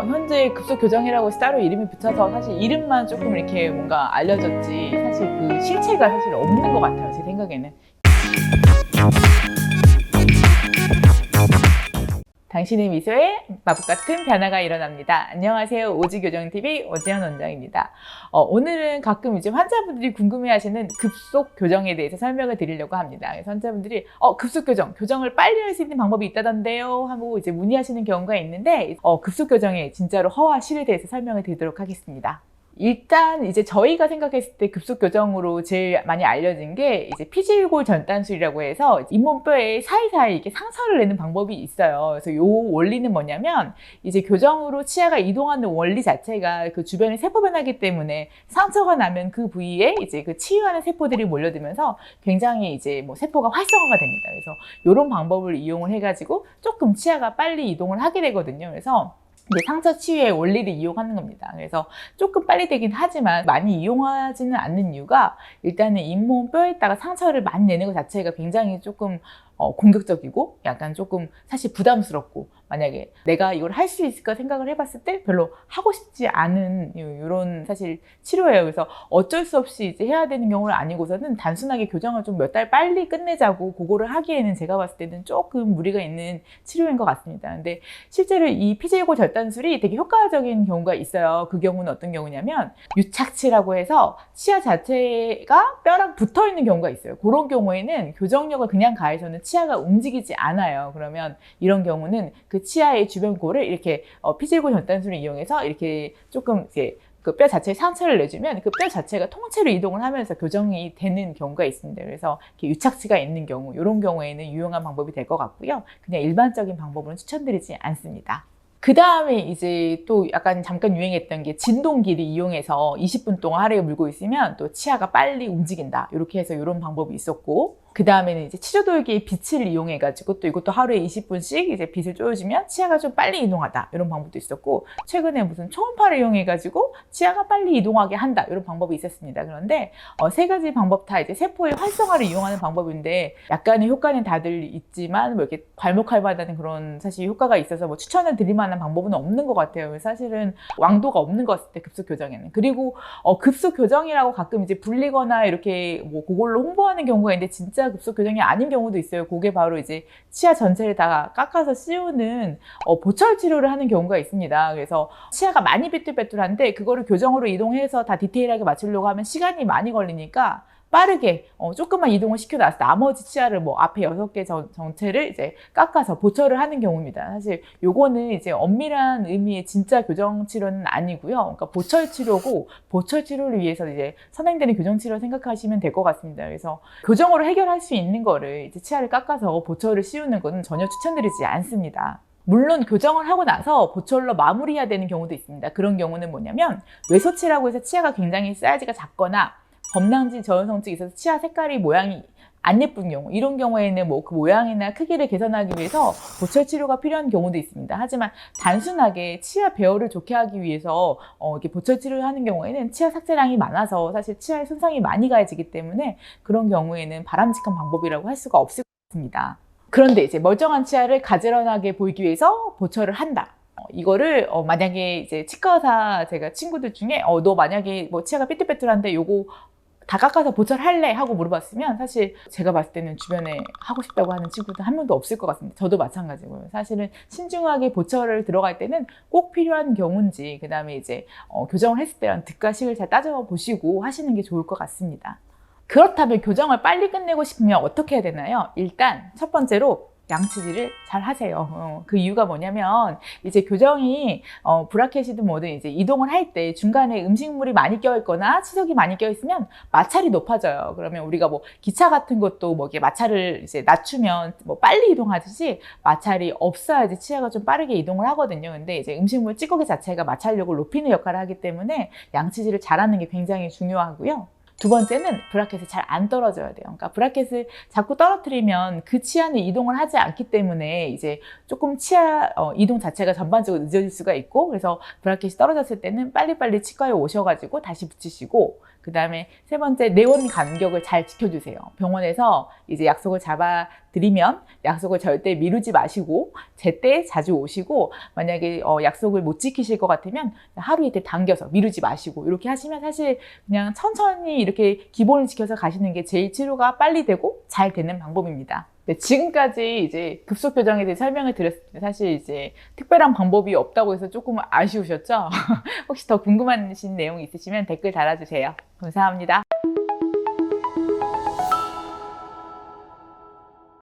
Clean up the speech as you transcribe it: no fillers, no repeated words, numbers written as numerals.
현재 급속 교정이라고 따로 이름이 붙어서 사실 이름만 조금 이렇게 뭔가 알려졌지 사실 그 실체가 사실 없는 것 같아요. 제 생각에는. 당신의 미소에 마법 같은 변화가 일어납니다. 안녕하세요. 오지교정TV 오지연 원장입니다. 오늘은 가끔 이제 환자분들이 궁금해하시는 급속 교정에 대해서 설명을 드리려고 합니다. 그래서 환자분들이 급속 교정을 빨리 할 수 있는 방법이 있다던데요 하고 이제 문의하시는 경우가 있는데 급속 교정의 진짜로 허와 실에 대해서 설명을 드리도록 하겠습니다. 일단 이제 저희가 생각했을 때 급속 교정으로 제일 많이 알려진 게 이제 피지골 전단술이라고 해서 잇몸뼈에 사이사이 이렇게 상처를 내는 방법이 있어요. 그래서 이 원리는 뭐냐면 이제 교정으로 치아가 이동하는 원리 자체가 그 주변에 세포 변화기 때문에 상처가 나면 그 부위에 이제 그 치유하는 세포들이 몰려들면서 굉장히 이제 뭐 세포가 활성화가 됩니다. 그래서 이런 방법을 이용을 해가지고 조금 치아가 빨리 이동을 하게 되거든요. 그래서 이제 상처 치유의 원리를 이용하는 겁니다. 그래서 조금 빨리 되긴 하지만 많이 이용하지는 않는 이유가 일단은 잇몸 뼈에다가 상처를 많이 내는 것 자체가 굉장히 조금 공격적이고 약간 조금 사실 부담스럽고 만약에 내가 이걸 할 수 있을까 생각을 해봤을 때 별로 하고 싶지 않은 이런 사실 치료예요. 그래서 어쩔 수 없이 이제 해야 되는 경우는 아니고서는 단순하게 교정을 좀 몇 달 빨리 끝내자고 그거를 하기에는 제가 봤을 때는 조금 무리가 있는 치료인 것 같습니다. 근데 실제로 이 피지골 절단술이 되게 효과적인 경우가 있어요. 그 경우는 어떤 경우냐면 유착치라고 해서 치아 자체가 뼈랑 붙어 있는 경우가 있어요. 그런 경우에는 교정력을 그냥 가해서는 치아가 움직이지 않아요. 그러면 이런 경우는 그 치아의 주변 골을 이렇게 피지골 전단술을 이용해서 이렇게 조금 이렇게 그 뼈 자체에 상처를 내주면 그 뼈 자체가 통째로 이동을 하면서 교정이 되는 경우가 있습니다. 그래서 이렇게 유착치가 있는 경우, 이런 경우에는 유용한 방법이 될 것 같고요. 그냥 일반적인 방법은 추천드리지 않습니다. 그 다음에 이제 또 약간 잠깐 유행했던 게 진동기를 이용해서 20분 동안 하루에 물고 있으면 또 치아가 빨리 움직인다. 이렇게 해서 이런 방법이 있었고, 그 다음에는 이제 치료돌기의 빛을 이용해가지고 또 이것도 하루에 20분씩 이제 빛을 쬐어주면 치아가 좀 빨리 이동하다. 이런 방법도 있었고, 최근에 무슨 초음파를 이용해가지고 치아가 빨리 이동하게 한다. 이런 방법이 있었습니다. 그런데 세 가지 방법 다 이제 세포의 활성화를 이용하는 방법인데 약간의 효과는 다들 있지만 뭐 이렇게 괄목할 만한 그런 사실 효과가 있어서 뭐 추천을 드릴 만한 방법은 없는 것 같아요. 사실은 왕도가 없는 것 같을 때 급속 교정에는. 그리고 급속 교정이라고 가끔 이제 불리거나 이렇게 뭐 그걸로 홍보하는 경우가 있는데 진짜 급속 교정이 아닌 경우도 있어요. 그게 바로 이제 치아 전체를 다 깎아서 씌우는 보철 치료를 하는 경우가 있습니다. 그래서 치아가 많이 삐뚤빼뚤한데 그거를 교정으로 이동해서 다 디테일하게 맞추려고 하면 시간이 많이 걸리니까 빠르게 조금만 이동을 시켜놔서 나머지 치아를 뭐 앞에 6개 전체를 이제 깎아서 보철을 하는 경우입니다. 사실 요거는 이제 엄밀한 의미의 진짜 교정 치료는 아니고요. 그러니까 보철 치료고 보철 치료를 위해서 이제 선행되는 교정 치료 생각하시면 될 것 같습니다. 그래서 교정으로 해결할 수 있는 거를 이제 치아를 깎아서 보철을 씌우는 것은 전혀 추천드리지 않습니다. 물론 교정을 하고 나서 보철로 마무리해야 되는 경우도 있습니다. 그런 경우는 뭐냐면 외소치라고 해서 치아가 굉장히 사이즈가 작거나 범랑질 저연성증이 있어서 치아 색깔이 모양이 안 예쁜 경우, 이런 경우에는 뭐 그 모양이나 크기를 개선하기 위해서 보철 치료가 필요한 경우도 있습니다. 하지만 단순하게 치아 배열을 좋게 하기 위해서 이렇게 보철 치료를 하는 경우에는 치아 삭제량이 많아서 사실 치아에 손상이 많이 가해지기 때문에 그런 경우에는 바람직한 방법이라고 할 수가 없을 것 같습니다. 그런데 이제 멀쩡한 치아를 가지런하게 보이기 위해서 보철을 한다. 이거를 만약에 이제 치과 의사 제가 친구들 중에 너 만약에 뭐 치아가 삐뚤빼뚤한데 요거 다 깎아서 보철할래? 하고 물어봤으면 사실 제가 봤을 때는 주변에 하고 싶다고 하는 친구들 한 명도 없을 것 같습니다. 저도 마찬가지고요. 사실은 신중하게 보철을 들어갈 때는 꼭 필요한 경우인지 그 다음에 이제 교정을 했을 때랑 득과 실을 잘 따져보시고 하시는 게 좋을 것 같습니다. 그렇다면 교정을 빨리 끝내고 싶으면 어떻게 해야 되나요? 일단 첫 번째로 양치질을 잘 하세요. 그 이유가 뭐냐면 이제 교정이 브라켓이든 뭐든 이제 이동을 할 때 중간에 음식물이 많이 껴있거나 치석이 많이 껴있으면 마찰이 높아져요. 그러면 우리가 뭐 기차 같은 것도 뭐 이렇게 마찰을 이제 낮추면 뭐 빨리 이동하듯이 마찰이 없어야지 치아가 좀 빠르게 이동을 하거든요. 근데 이제 음식물 찌꺼기 자체가 마찰력을 높이는 역할을 하기 때문에 양치질을 잘하는 게 굉장히 중요하고요. 두 번째는 브라켓이 잘 안 떨어져야 돼요. 그러니까 브라켓을 자꾸 떨어뜨리면 그 치아는 이동을 하지 않기 때문에 이제 조금 치아 이동 자체가 전반적으로 늦어질 수가 있고, 그래서 브라켓이 떨어졌을 때는 빨리빨리 치과에 오셔가지고 다시 붙이시고, 그 다음에 세 번째, 내원 간격을 잘 지켜주세요. 병원에서 이제 약속을 잡아드리면 약속을 절대 미루지 마시고 제때 자주 오시고, 만약에 약속을 못 지키실 것 같으면 하루 이틀 당겨서 미루지 마시고 이렇게 하시면 사실 그냥 천천히 이렇게 기본을 지켜서 가시는 게 제일 치료가 빨리 되고 잘 되는 방법입니다. 네, 지금까지 이제 급속 교정에 대해 설명을 드렸을 때 사실 이제 특별한 방법이 없다고 해서 조금 아쉬우셨죠? 혹시 더 궁금하신 내용이 있으시면 댓글 달아주세요. 감사합니다.